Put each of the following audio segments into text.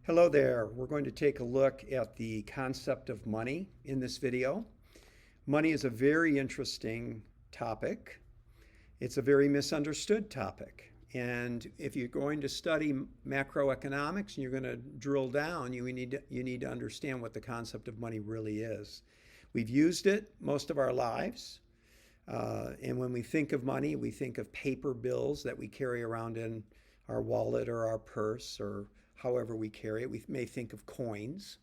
Hello there. We're going to take a look at the concept of money in this video. Money is a very interesting topic. It's a very misunderstood topic. And if you're going to study macroeconomics and you're going to drill down, you need to understand what the concept of money really is. We've used it most of our lives. And when we think of money, we think of paper bills that we carry around in our wallet or our purse or however we carry it. We may think of coins,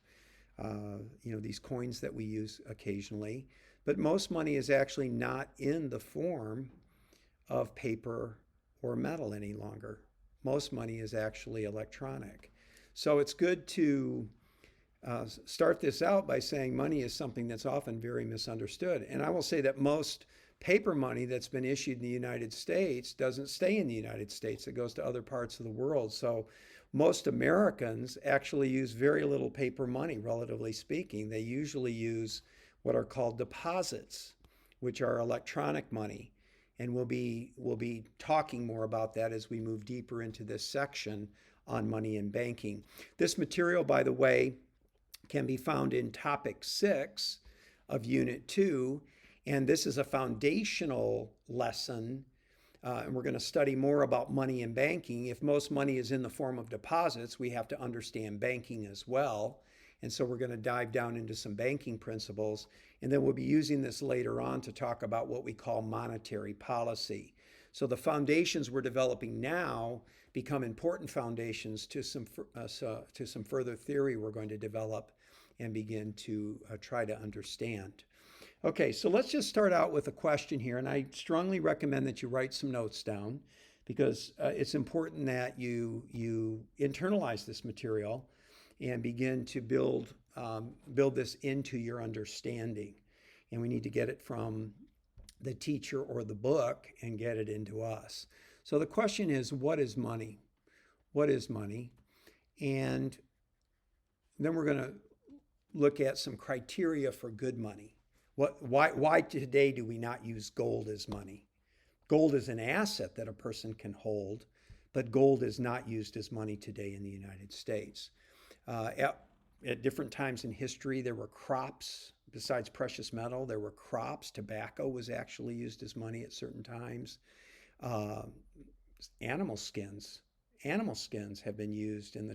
these coins that we use occasionally. But most money is actually not in the form of paper or metal any longer. Most money is actually electronic. So it's good to start this out by saying money is something that's often very misunderstood. And I will say that most paper money that's been issued in the United States doesn't stay in the United States. It goes to other parts of the world. So most Americans actually use very little paper money, relatively speaking. They usually use what are called deposits, which are electronic money. And we'll be talking more about that as we move deeper into this section on money and banking. This material, by the way, can be found in topic 6 of unit 2. And this is a foundational lesson. And we're going to study more about money and banking. If most money is in the form of deposits, we have to understand banking as well. And so we're going to dive down into some banking principles. And then we'll be using this later on to talk about what we call monetary policy. So the foundations we're developing now become important foundations to some further theory we're going to develop and begin to try to understand. Okay, so let's just start out with a question here, and I strongly recommend that you write some notes down because it's important that you internalize this material and begin to build this into your understanding. And we need to get it from the teacher or the book and get it into us. So the question is, what is money? What is money? And then we're going to look at some criteria for good money. Why today do we not use gold as money? Gold is an asset that a person can hold, but gold is not used as money today in the United States. At different times in history, there were crops. Besides precious metal, there were crops. Tobacco was actually used as money at certain times. Animal skins have been used in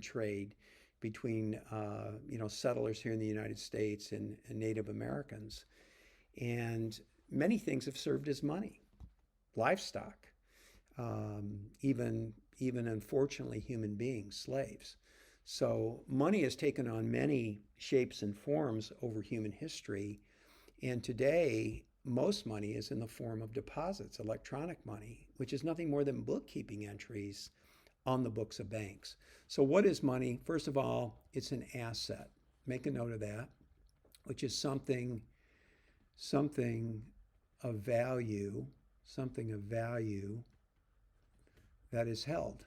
trade between settlers here in the United States and Native Americans. And many things have served as money. Livestock, even unfortunately human beings, slaves. So money has taken on many shapes and forms over human history. And today, most money is in the form of deposits, electronic money, which is nothing more than bookkeeping entries on the books of banks. So what is money? First of all, it's an asset. Make a note of that, which is something of value, that is held.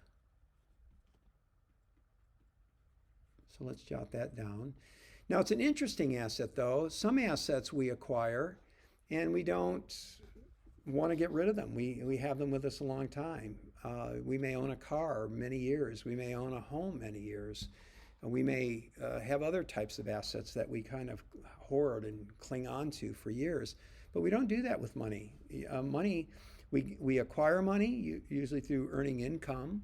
So let's jot that down. Now, it's an interesting asset, though. Some assets we acquire and we don't want to get rid of them. We have them with us a long time. We may own a car many years. We may own a home many years. We may have other types of assets that we kind of hoard and cling on to for years. But we don't do that with money. We acquire money, usually through earning income.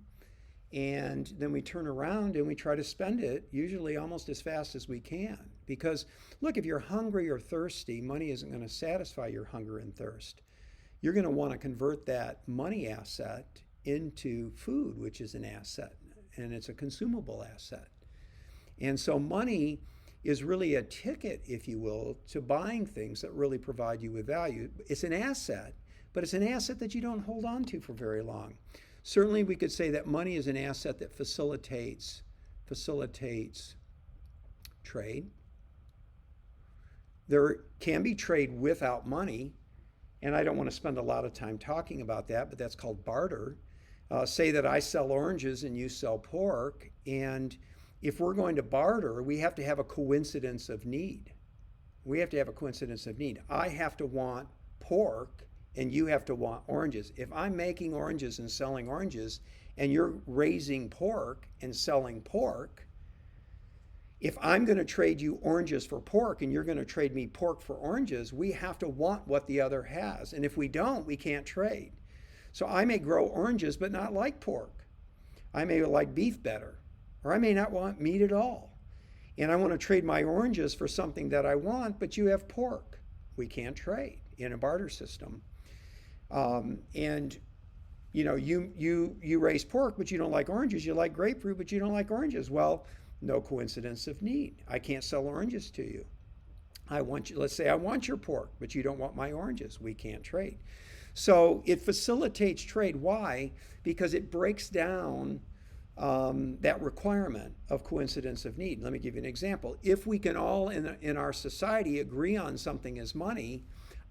And then we turn around and we try to spend it, usually almost as fast as we can. Because, look, if you're hungry or thirsty, money isn't going to satisfy your hunger and thirst. You're going to want to convert that money asset into food, which is an asset, and it's a consumable asset. And so money is really a ticket, if you will, to buying things that really provide you with value. It's an asset, but it's an asset that you don't hold on to for very long. Certainly, we could say that money is an asset that facilitates trade. There can be trade without money, and I don't want to spend a lot of time talking about that, but that's called barter. Say that I sell oranges and you sell pork, and if we're going to barter, we have to have a coincidence of need. I have to want pork and you have to want oranges. If I'm making oranges and selling oranges and you're raising pork and selling pork, if I'm going to trade you oranges for pork and you're going to trade me pork for oranges, we have to want what the other has. And if we don't, we can't trade. So I may grow oranges but not like pork. I may like beef better, or I may not want meat at all. And I want to trade my oranges for something that I want, but you have pork. We can't trade in a barter system. And you raise pork, but you don't like oranges. You like grapefruit, but you don't like oranges. Well, no coincidence of need. I can't sell oranges to you. Let's say I want your pork, but you don't want my oranges. We can't trade. So it facilitates trade. Why? Because it breaks down that requirement of coincidence of need. Let me give you an example. If we can all in our society agree on something as money,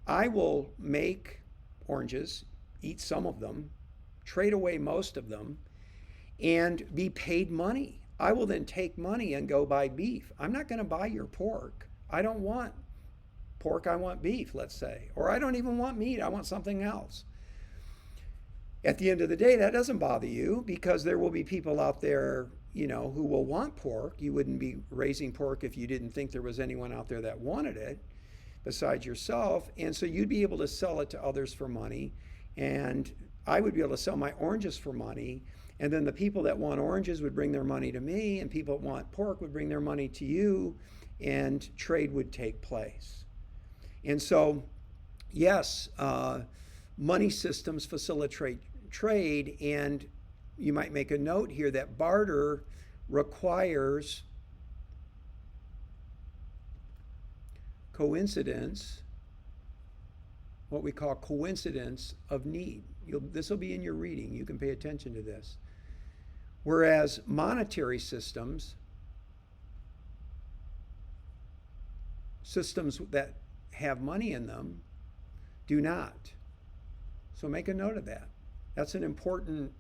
I will make oranges, eat some of them, trade away most of them, and be paid money. I will then take money and go buy beef. I'm not going to buy your pork. I don't want pork, I want beef, let's say. Or I don't even want meat, I want something else. At the end of the day, that doesn't bother you because there will be people out there, who will want pork. You wouldn't be raising pork if you didn't think there was anyone out there that wanted it besides yourself. And so you'd be able to sell it to others for money. And I would be able to sell my oranges for money. And then the people that want oranges would bring their money to me, and people that want pork would bring their money to you, and trade would take place. And so, yes, money systems facilitate trade, and you might make a note here that barter requires coincidence, what we call coincidence of need. This will be in your reading. You can pay attention to this. Whereas monetary systems that have money in them, do not. So make a note of that. That's an important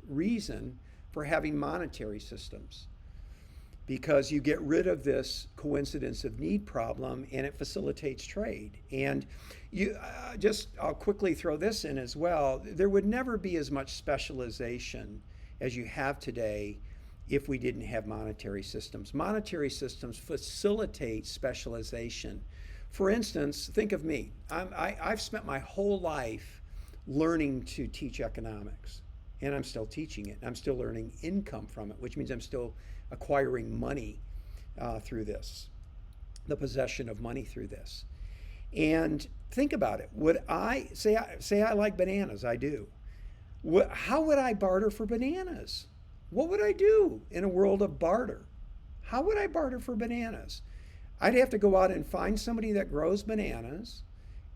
reason for having monetary systems, because you get rid of this coincidence of need problem and it facilitates trade. And I'll quickly throw this in as well. There would never be as much specialization as you have today if we didn't have monetary systems. Monetary systems facilitate specialization. For instance, think of me. I've spent my whole life learning to teach economics, and I'm still teaching it. I'm still earning income from it, which means I'm still acquiring money through this, the possession of money through this. And think about it. Would I say I like bananas? I do. How would I barter for bananas? What would I do in a world of barter? How would I barter for bananas? I'd have to go out and find somebody that grows bananas,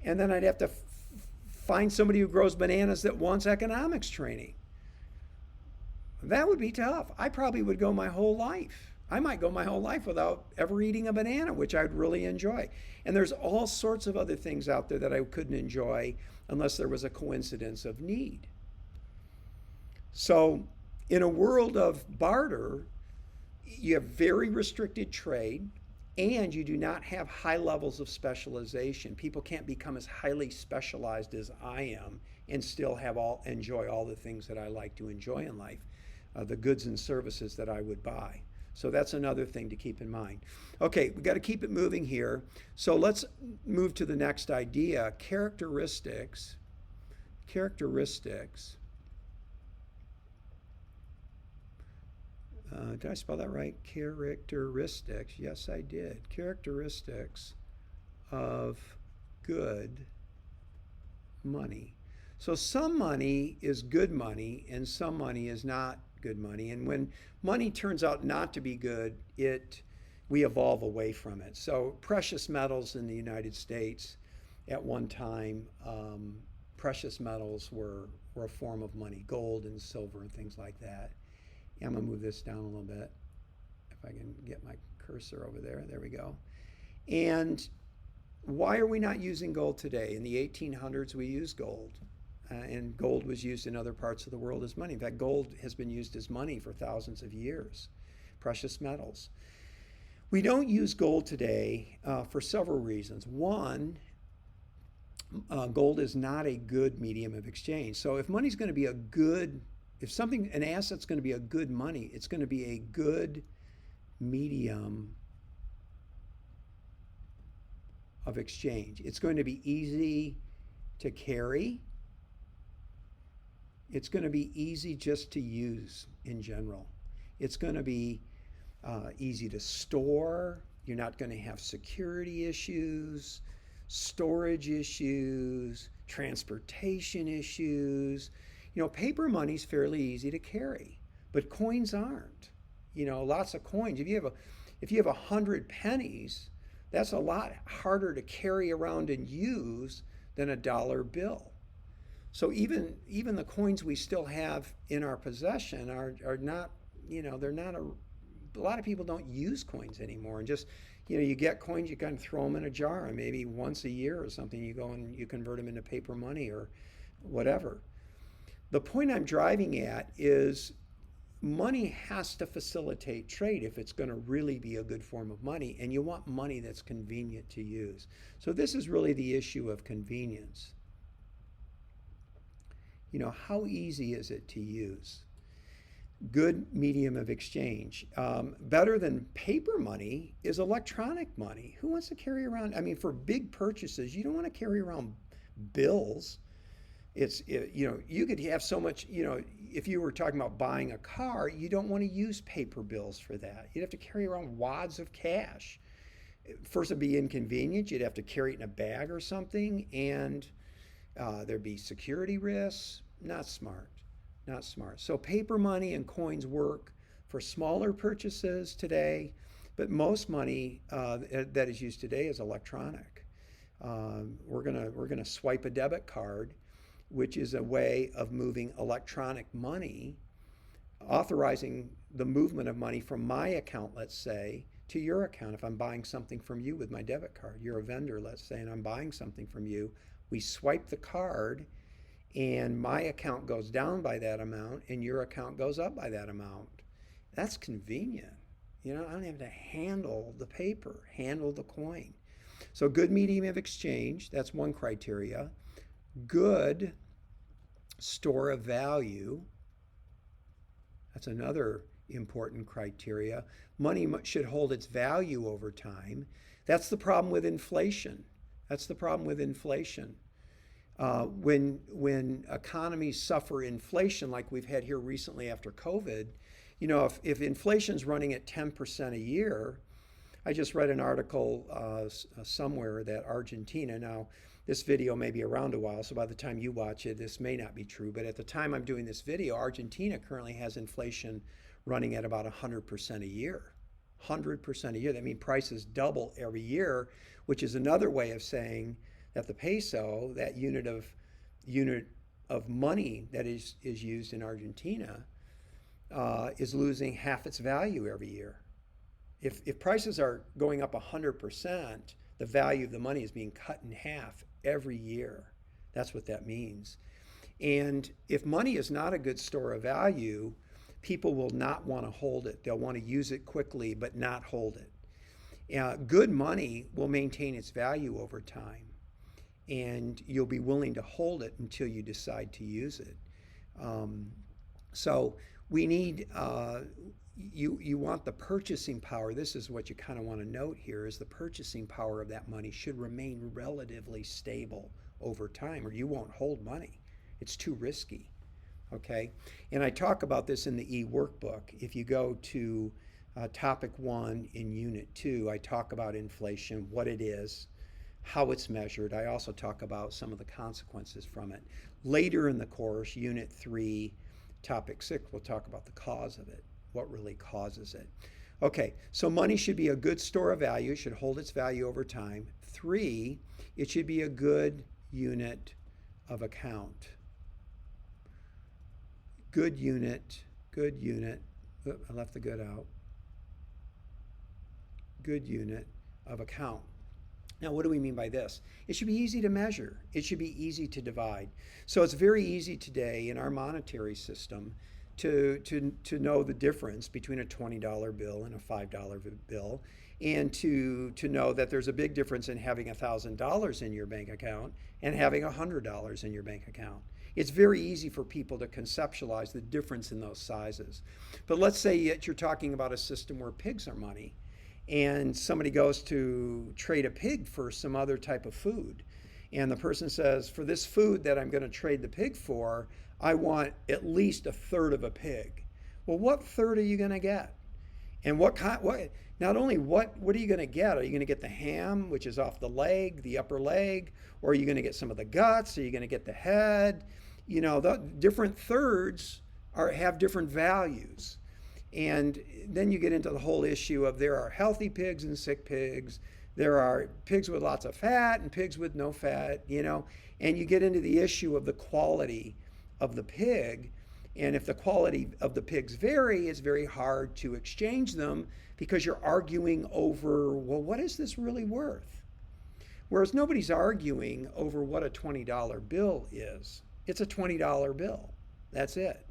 and then I'd have to find somebody who grows bananas that wants economics training. That would be tough. I probably would go my whole life. I might go my whole life without ever eating a banana, which I'd really enjoy. And there's all sorts of other things out there that I couldn't enjoy unless there was a coincidence of need. So in a world of barter, you have very restricted trade, and you do not have high levels of specialization. People can't become as highly specialized as I am and still enjoy all the things that I like to enjoy in life, the goods and services that I would buy. So that's another thing to keep in mind. Okay, we've got to keep it moving here. So let's move to the next idea, characteristics. Did I spell that right? Characteristics. Yes, I did. Characteristics of good money. So some money is good money and some money is not good money. And when money turns out not to be good, we evolve away from it. So precious metals in the United States at one time, precious metals were a form of money, gold and silver and things like that. I'm going to move this down a little bit if I can get my cursor over there. There we go. And why are we not using gold today? In the 1800s, we used gold. And gold was used in other parts of the world as money. In fact, gold has been used as money for thousands of years. Precious metals. We don't use gold today for several reasons. One, gold is not a good medium of exchange. So if money's going to be a good If an asset's going to be a good money, it's going to be a good medium of exchange. It's going to be easy to carry. It's going to be easy just to use in general. It's going to be easy to store. You're not going to have security issues, storage issues, transportation issues. Paper money's fairly easy to carry, but coins aren't. Lots of coins. If you have 100 pennies, that's a lot harder to carry around and use than a dollar bill. So even the coins we still have in our possession are not, they're not a lot of people don't use coins anymore, and just you get coins, you kind of throw them in a jar, and maybe once a year or something you go and you convert them into paper money or whatever. The point I'm driving at is money has to facilitate trade if it's going to really be a good form of money, and you want money that's convenient to use. So this is really the issue of convenience. How easy is it to use? Good medium of exchange. Better than paper money is electronic money. Who wants to carry around? For big purchases, you don't want to carry around bills. You could have so much, if you were talking about buying a car, you don't want to use paper bills for that. You'd have to carry around wads of cash. First, it'd be inconvenient. You'd have to carry it in a bag or something, and there'd be security risks. Not smart. So paper money and coins work for smaller purchases today, but most money that is used today is electronic. We're gonna swipe a debit card, which is a way of moving electronic money, authorizing the movement of money from my account, let's say, to your account. If I'm buying something from you with my debit card, you're a vendor, let's say, and I'm buying something from you, we swipe the card, and my account goes down by that amount and your account goes up by that amount. That's convenient. I don't have to handle the paper, handle the coin. So good medium of exchange, that's one criteria. Good store of value, that's another important criteria. Money should hold its value over time. That's the problem with inflation. When economies suffer inflation like we've had here recently after COVID, if inflation's running at 10% a year, I just read an article somewhere that Argentina, now this video may be around a while, so by the time you watch it, this may not be true, but at the time I'm doing this video, Argentina currently has inflation running at about 100% a year. 100% a year. That means prices double every year, which is another way of saying that the peso, that unit of money that is used in Argentina, is losing half its value every year. If prices are going up 100%, the value of the money is being cut in half every year. That's what that means. And if money is not a good store of value, people will not want to hold it. They'll want to use it quickly but not hold it. Good money will maintain its value over time, and you'll be willing to hold it until you decide to use it. So we need, you want the purchasing power. This is what you kind of want to note here, is the purchasing power of that money should remain relatively stable over time, or you won't hold money. It's too risky, okay? And I talk about this in the e-workbook. If you go to topic 1 in unit 2, I talk about inflation, what it is, how it's measured. I also talk about some of the consequences from it. Later in the course, unit 3, topic 6, we'll talk about the cause of it, what really causes it. Okay, so money should be a good store of value, should hold its value over time. 3, it should be a good unit of account. Good unit, oh, I left the good out. Good unit of account. Now, what do we mean by this? It should be easy to measure. It should be easy to divide. So it's very easy today in our monetary system to know the difference between a $20 bill and a $5 bill, and to know that there's a big difference in having $1,000 in your bank account and having $100 in your bank account. it's very easy for people to conceptualize the difference in those sizes. But let's say that you're talking about a system where pigs are money, and somebody goes to trade a pig for some other type of food. And the person says, for this food that I'm going to trade the pig for, I want at least a third of a pig. Well, what third are you going to get? And what kind, not only what are you going to get? Are you going to get the ham, which is off the leg, the upper leg? Or are you going to get some of the guts? Are you going to get the head? You know, the different thirds have different values. And then you get into the whole issue of there are healthy pigs and sick pigs. There are pigs with lots of fat and pigs with no fat, you know. And you get into the issue of the quality of the pig. And if the quality of the pigs vary, it's very hard to exchange them because you're arguing over, well, what is this really worth? Whereas nobody's arguing over what a $20 bill is. It's a $20 bill. That's it.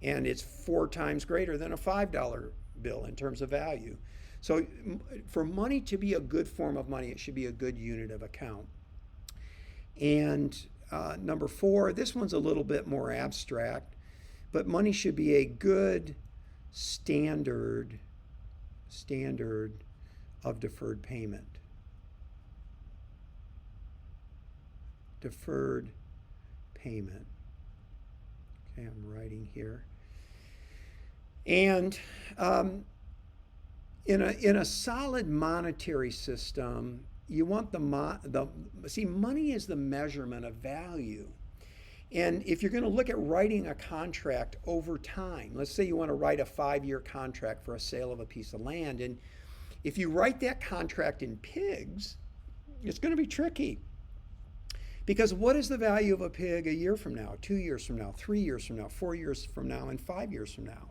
And it's 4 times greater than a $5 bill in terms of value. So for money to be a good form of money, it should be a good unit of account. And number 4, this one's a little bit more abstract, but money should be a good standard of deferred payment. Deferred payment. Okay, I'm writing here. And in a solid monetary system, you want money is the measurement of value. And if you're going to look at writing a contract over time, let's say you want to write a 5-year contract for a sale of a piece of land, and if you write that contract in pigs, it's going to be tricky. Because what is the value of a pig a year from now, 2 years from now, 3 years from now, 4 years from now, and 5 years from now?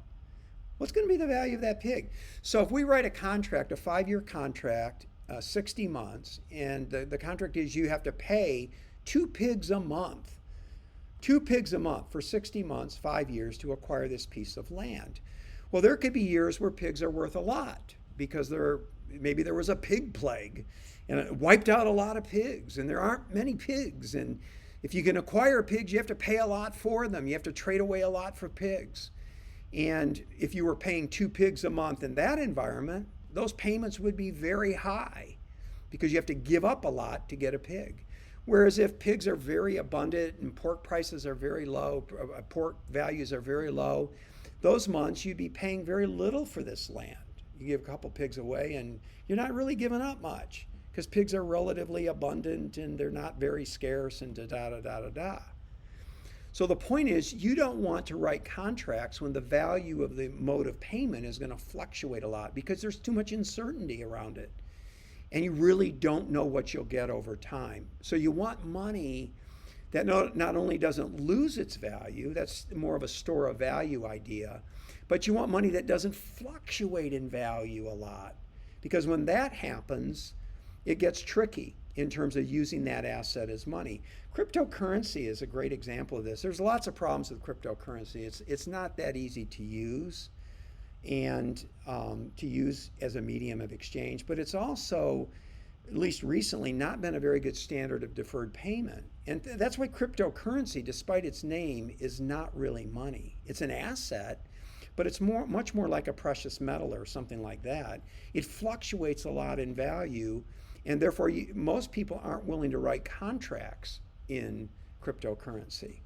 What's going to be the value of that pig? So if we write a contract, a 5-year contract, 60 months, and the contract is you have to pay 2 pigs a month. 2 pigs a month for 60 months, 5 years to acquire this piece of land. Well, there could be years where pigs are worth a lot because maybe there was a pig plague and it wiped out a lot of pigs, and there aren't many pigs. And if you can acquire pigs, you have to pay a lot for them. You have to trade away a lot for pigs. And if you were paying 2 pigs a month in that environment, those payments would be very high because you have to give up a lot to get a pig. Whereas if pigs are very abundant and pork prices are very low, pork values are very low, those months you'd be paying very little for this land. You give a couple pigs away and you're not really giving up much because pigs are relatively abundant and they're not very scarce and da-da-da-da-da. So the point is, you don't want to write contracts when the value of the mode of payment is going to fluctuate a lot because there's too much uncertainty around it. And you really don't know what you'll get over time. So you want money that not only doesn't lose its value, that's more of a store of value idea, but you want money that doesn't fluctuate in value a lot. Because when that happens, it gets tricky in terms of using that asset as money. Cryptocurrency is a great example of this. There's lots of problems with cryptocurrency. It's not that easy to use and to use as a medium of exchange, but it's also, at least recently, not been a very good standard of deferred payment. And that's why cryptocurrency, despite its name, is not really money. It's an asset, but it's much more like a precious metal or something like that. It fluctuates a lot in value, and therefore most people aren't willing to write contracts in cryptocurrency.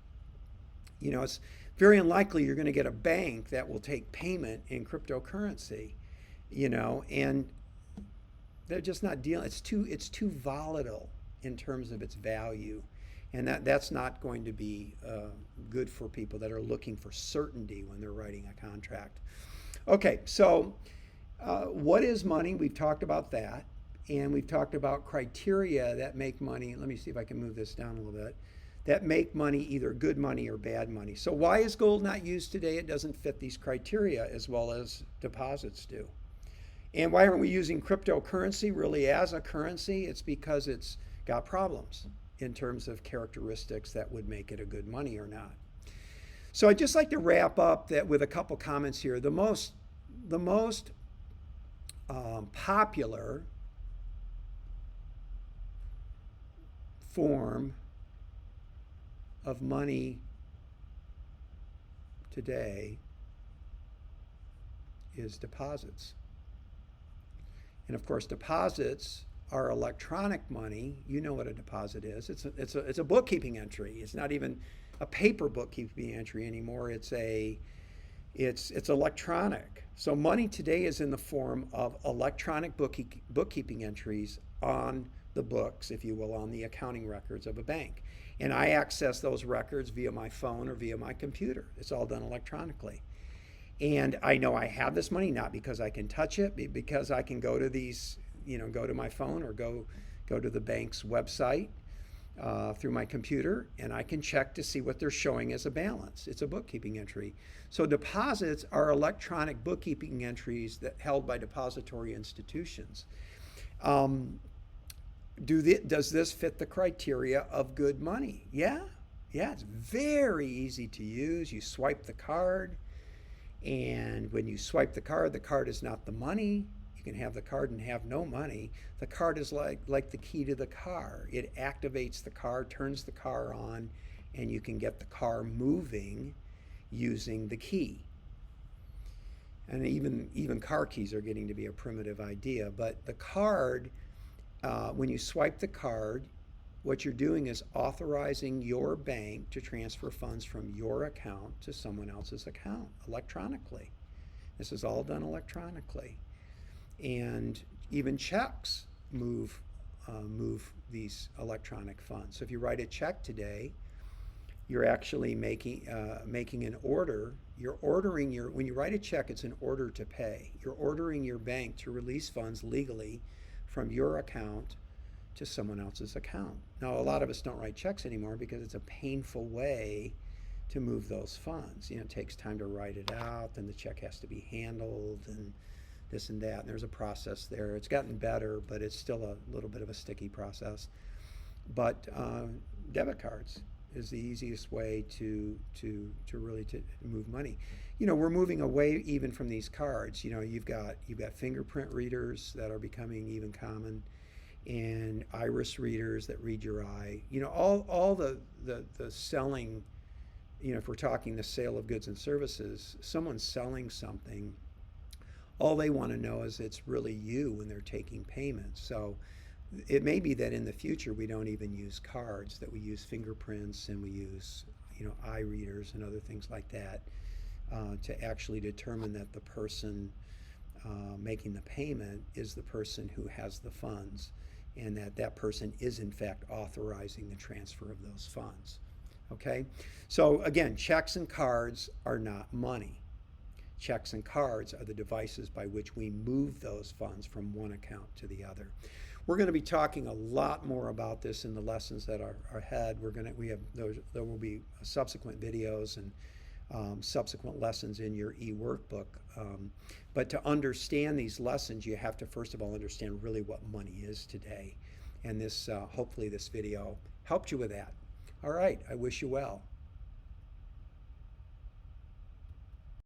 You know, it's very unlikely you're going to get a bank that will take payment in cryptocurrency, you know, and they're just not dealing. It's too volatile in terms of its value, and that's not going to be good for people that are looking for certainty when they're writing a contract. Okay, so what is money? We've talked about that, and we've talked about criteria that make money. Let me see if I can move this down a little bit. That make money either good money or bad money. So why is gold not used today? It doesn't fit these criteria as well as deposits do. And why aren't we using cryptocurrency really as a currency? It's because it's got problems in terms of characteristics that would make it a good money or not. So I'd just like to wrap up that with a couple comments here. The most popular form of money today is deposits. And of course, deposits are electronic money. You know what a deposit is. It's a bookkeeping entry. It's not even a paper bookkeeping entry anymore. It's electronic. So money today is in the form of electronic bookkeeping entries on the books, if you will, on the accounting records of a bank. And I access those records via my phone or via my computer. It's all done electronically. And I know I have this money not because I can touch it, but because I can go to these, go to my phone or go to the bank's website through my computer, and I can check to see what they're showing as a balance. It's a bookkeeping entry. So deposits are electronic bookkeeping entries that held by depository institutions. Does this fit the criteria of good money? Yeah, it's very easy to use. You swipe the card, and when you swipe the card is not the money. You can have the card and have no money. The card is like the key to the car. It activates the car, turns the car on, and you can get the car moving using the key. And even car keys are getting to be a primitive idea. But the card, when you swipe the card, what you're doing is authorizing your bank to transfer funds from your account to someone else's account electronically. This is all done electronically. And even checks move these electronic funds. So if you write a check today, you're actually making an order. When you write a check, it's an order to pay. You're ordering your bank to release funds legally from your account to someone else's account. Now, a lot of us don't write checks anymore because it's a painful way to move those funds. It takes time to write it out, then the check has to be handled, and this and that, and there's a process there. It's gotten better, but it's still a little bit of a sticky process. But debit cards is the easiest way to really move money. We're moving away even from these cards. You've got fingerprint readers that are becoming even common, and iris readers that read your eye. All the selling. If we're talking the sale of goods and services, someone's selling something. All they want to know is it's really you when they're taking payments. So it may be that in the future we don't even use cards, that we use fingerprints and we use eye readers and other things like that to actually determine that the person making the payment is the person who has the funds, and that person is in fact authorizing the transfer of those funds. Okay? So again, checks and cards are not money. Checks and cards are the devices by which we move those funds from one account to the other. We're going to be talking a lot more about this in the lessons that are ahead. There will be subsequent videos and subsequent lessons in your e-workbook. But to understand these lessons, you have to first of all understand really what money is today. And hopefully this video helped you with that. All right, I wish you well.